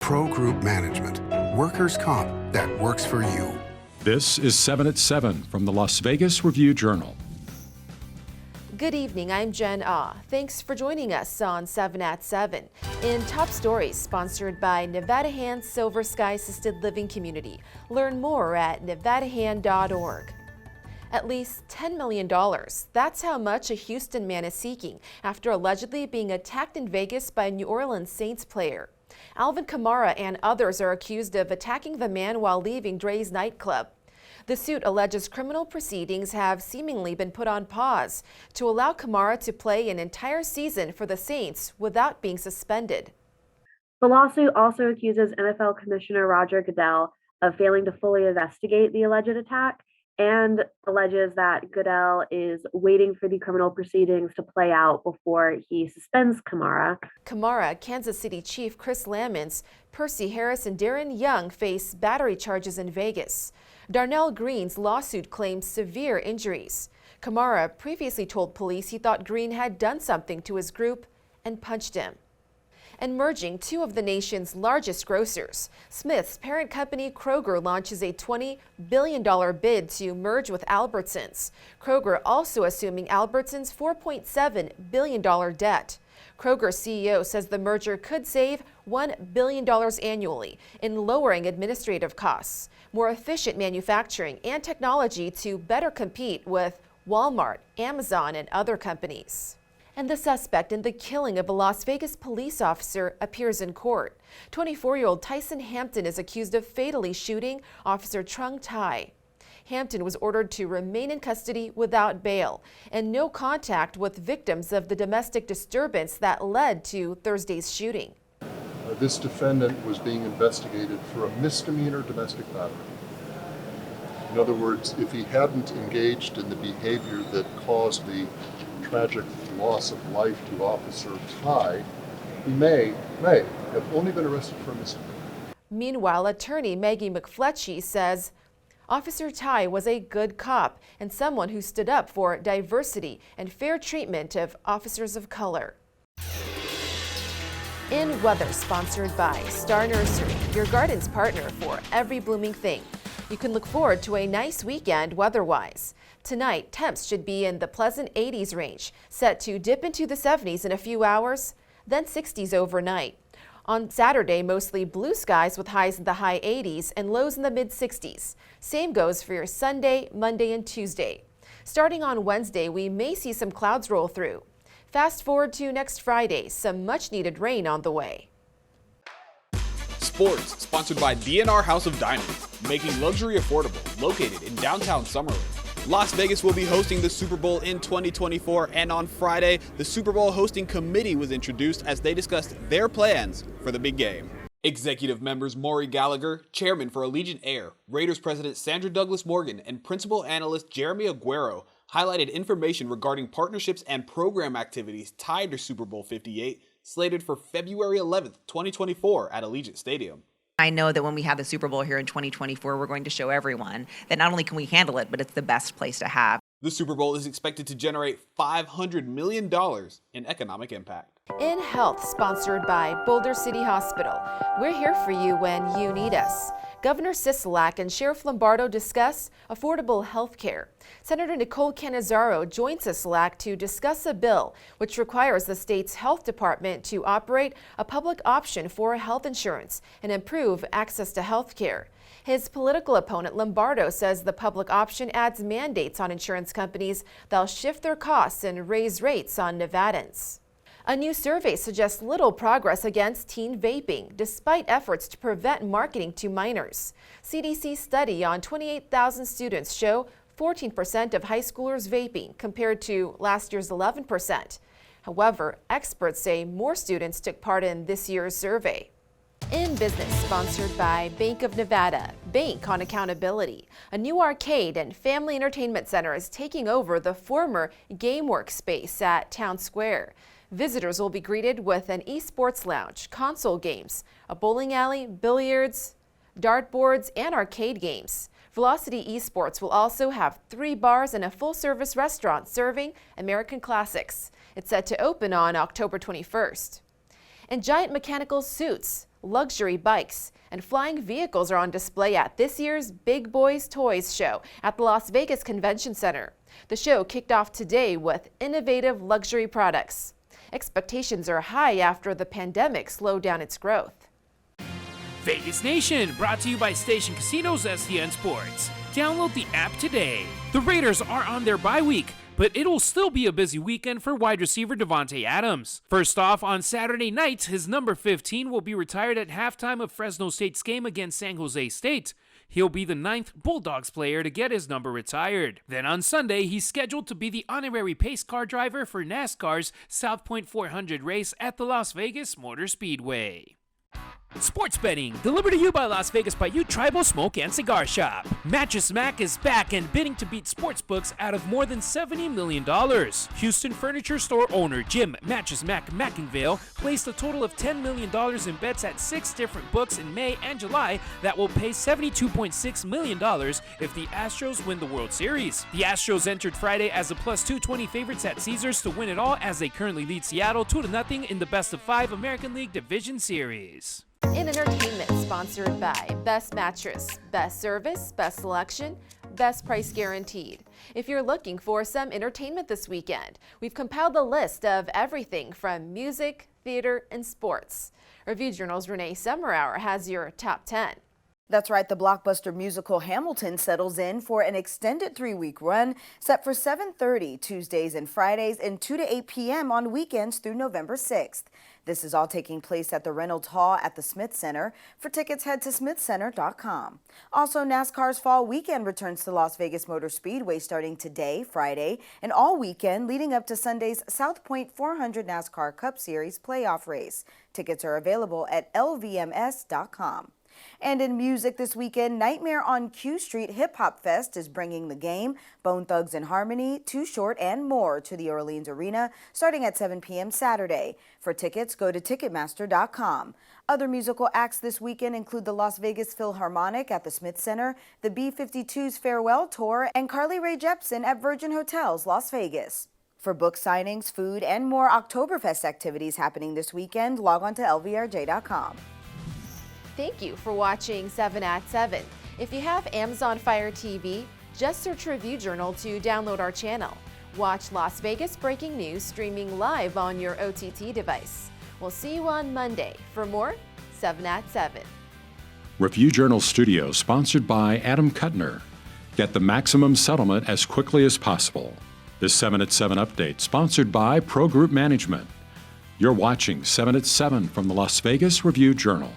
Pro Group Management. Workers' comp that works for you. This is 7 at 7 from the Las Vegas Review-Journal. Good evening, I'm Jen Ah. Thanks for joining us on 7 at 7. In Top Stories, sponsored by Nevada Hand Silver Sky Assisted Living Community. Learn more at nevadahand.org. At least $10 million. That's how much a Houston man is seeking after allegedly being attacked in Vegas by a New Orleans Saints player. Alvin Kamara and others are accused of attacking the man while leaving Dre's nightclub. The suit alleges criminal proceedings have seemingly been put on pause to allow Kamara to play an entire season for the Saints without being suspended. The lawsuit also accuses NFL Commissioner Roger Goodell of failing to fully investigate the alleged attack and alleges that Goodell is waiting for the criminal proceedings to play out before he suspends Kamara. Kamara, Kansas City Chief Chris Lamons, Percy Harris, and Darren Young face battery charges in Vegas. Darnell Green's lawsuit claims severe injuries. Kamara previously told police he thought Green had done something to his group and punched him. And merging two of the nation's largest grocers, Smith's parent company Kroger launches a $20 billion bid to merge with Albertsons. Kroger also assuming Albertsons' $4.7 billion debt. Kroger CEO says the merger could save $1 billion annually in lowering administrative costs, more efficient manufacturing, and technology to better compete with Walmart, Amazon, and other companies. And the suspect in the killing of a Las Vegas police officer appears in court. 24-year-old Tyson Hampton is accused of fatally shooting Officer Trung Tai. Hampton was ordered to remain in custody without bail and no contact with victims of the domestic disturbance that led to Thursday's shooting. This defendant was being investigated for a misdemeanor domestic battery. In other words, if he hadn't engaged in the behavior that caused the tragic loss of life to Officer Tai, he may have only been arrested for a misdemeanor. Meanwhile, attorney Maggie McFletchie says Officer Tai was a good cop and someone who stood up for diversity and fair treatment of officers of color. In weather, sponsored by Star Nursery, your garden's partner for every blooming thing. You can look forward to a nice weekend weather-wise. Tonight, temps should be in the pleasant 80s range, set to dip into the 70s in a few hours, then 60s overnight. On Saturday, mostly blue skies with highs in the high 80s and lows in the mid-60s. Same goes for your Sunday, Monday, and Tuesday. Starting on Wednesday, we may see some clouds roll through. Fast forward to next Friday, some much-needed rain on the way. Sports, sponsored by DNR House of Dining, making luxury affordable, located in downtown Summerlin. Las Vegas will be hosting the Super Bowl in 2024, and on Friday, the Super Bowl hosting committee was introduced as they discussed their plans for the big game. Executive members Maury Gallagher, chairman for Allegiant Air, Raiders president Sandra Douglas Morgan, and principal analyst Jeremy Aguero highlighted information regarding partnerships and program activities tied to Super Bowl LVIII, slated for February 11th, 2024 at Allegiant Stadium. I know that when we have the Super Bowl here in 2024, we're going to show everyone that not only can we handle it, but it's the best place to have. The Super Bowl is expected to generate $500 million in economic impact. In Health, sponsored by Boulder City Hospital. We're here for you when you need us. Governor Sisolak and Sheriff Lombardo discuss affordable health care. Senator Nicole Cannizzaro joined Sisolak to discuss a bill which requires the state's health department to operate a public option for health insurance and improve access to health care. His political opponent Lombardo says the public option adds mandates on insurance companies that'll shift their costs and raise rates on Nevadans. A new survey suggests little progress against teen vaping, despite efforts to prevent marketing to minors. CDC study on 28,000 students show 14% of high schoolers vaping, compared to last year's 11%. However, experts say more students took part in this year's survey. In Business, sponsored by Bank of Nevada. Bank on accountability. A new arcade and family entertainment center is taking over the former GameWorks space at Town Square. Visitors will be greeted with an esports lounge, console games, a bowling alley, billiards, dartboards, and arcade games. Velocity Esports will also have 3 bars and a full-service restaurant serving American classics. It's set to open on October 21st. And Giant Mechanical Suits. luxury bikes, and flying vehicles are on display at this year's Big Boys Toys show at the Las Vegas Convention Center. The show kicked off today with innovative luxury products. Expectations are high after the pandemic slowed down its growth. Vegas Nation, brought to you by Station Casinos STN Sports. Download the app today. The Raiders are on their bye week, but it'll still be a busy weekend for wide receiver Davante Adams. First off, on Saturday night, his number 15 will be retired at halftime of Fresno State's game against San Jose State. He'll be the 9th Bulldogs player to get his number retired. Then on Sunday, he's scheduled to be the honorary pace car driver for NASCAR's South Point 400 race at the Las Vegas Motor Speedway. Sports betting, delivered to you by Las Vegas by You Tribal Smoke and Cigar Shop. Mattress Smack is back and bidding to beat sportsbooks out of more than $70 million. Houston furniture store owner Jim Mattress Mack Mackinvale placed a total of $10 million in bets at 6 different books in May and July that will pay $72.6 million if the Astros win the World Series. The Astros entered Friday as a plus 220 favorites at Caesars to win it all as they currently lead Seattle 2-0 in the best of 5 American League Division Series. In entertainment, sponsored by Best Mattress, Best Service, Best Selection, Best Price Guaranteed. If you're looking for some entertainment this weekend, we've compiled a list of everything from music, theater, and sports. Review Journal's Renee Summerhour has your top 10. That's right, the blockbuster musical Hamilton settles in for an extended 3-week run set for 7:30 Tuesdays and Fridays and 2 to 8 p.m. on weekends through November 6th. This is all taking place at the Reynolds Hall at the Smith Center. For tickets, head to smithcenter.com. Also, NASCAR's fall weekend returns to Las Vegas Motor Speedway starting today, Friday, and all weekend leading up to Sunday's South Point 400 NASCAR Cup Series playoff race. Tickets are available at lvms.com. And in music this weekend, Nightmare on Q Street Hip Hop Fest is bringing The Game, Bone Thugs and Harmony, Too Short, and more to the Orleans Arena starting at 7 p.m. Saturday. For tickets, go to Ticketmaster.com. Other musical acts this weekend include the Las Vegas Philharmonic at the Smith Center, the B-52's Farewell Tour, and Carly Rae Jepsen at Virgin Hotels, Las Vegas. For book signings, food, and more Oktoberfest activities happening this weekend, log on to lvrj.com. Thank you for watching 7 at 7. If you have Amazon Fire TV, just search Review Journal to download our channel. Watch Las Vegas breaking news streaming live on your OTT device. We'll see you on Monday for more 7 at 7. Review Journal Studio sponsored by Adam Kuttner. Get the maximum settlement as quickly as possible. This 7 at 7 update sponsored by Pro Group Management. You're watching 7 at 7 from the Las Vegas Review Journal.